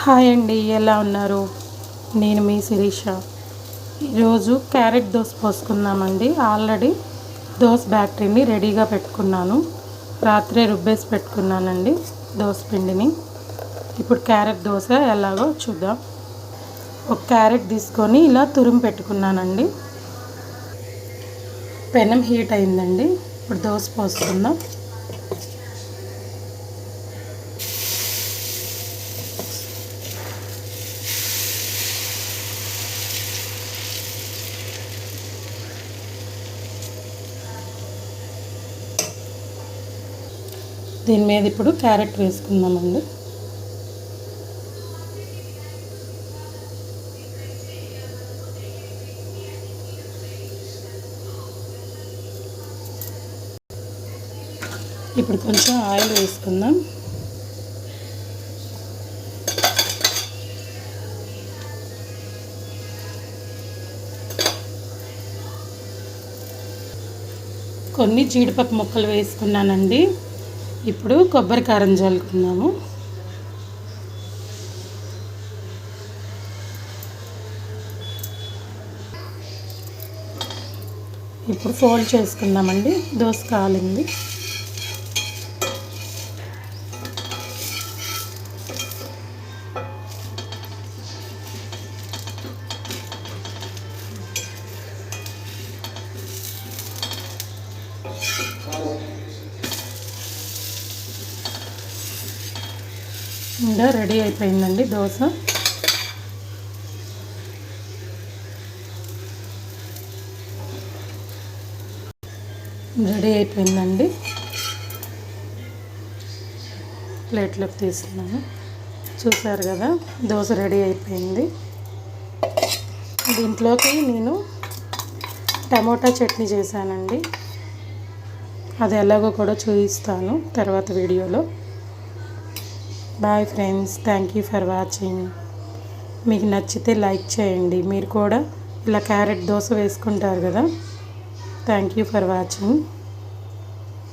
Hi అండి, ఎలా ఉన్నారు? నేను మీ శిరీష. ఈరోజు క్యారెట్ దోశ పోసుకుందామండి. ఆల్రెడీ దోశ బ్యాటరీని రెడీగా పెట్టుకున్నాను. రాత్రే రుబ్బేసి పెట్టుకున్నానండి దోశ పిండిని. ఇప్పుడు క్యారెట్ దోశ ఎలాగో చూద్దాం. ఒక క్యారెట్ తీసుకొని ఇలా తురిమి పెట్టుకున్నానండి. పెనం హీట్ అయిందండి. ఇప్పుడు దోశ పోసుకుందాం. దీని మీద ఇప్పుడు క్యారెట్ వేసుకుందామండి. ఇప్పుడు కొంచెం ఆయిల్ వేసుకుందాం. కొన్ని జీడిపప్పు ముక్కలు వేసుకున్నానండి. ఇప్పుడు కొబ్బరి కారం జల్లుకుందాము. ఇప్పుడు ఫోల్డ్ చేసుకుందామండి. దోశ కాలింది. ఇంకా రెడీ అయిపోయిందండి దోశ. రెడీ అయిపోయిందండి. ప్లేట్లోకి తీసుకున్నాను. చూసారు కదా, దోశ రెడీ అయిపోయింది. దీంట్లోకి నేను టమోటా చట్నీ చేశానండి. అది ఎలాగో కూడా చూపిస్తాను తర్వాత వీడియోలో. Bye friends, thank you for watching. మీకు నచ్చితే లైక్ చేయండి. మీరు కూడా ఇలా క్యారెట్ దోశ వేసుకుంటారు కదా. Thank you for watching.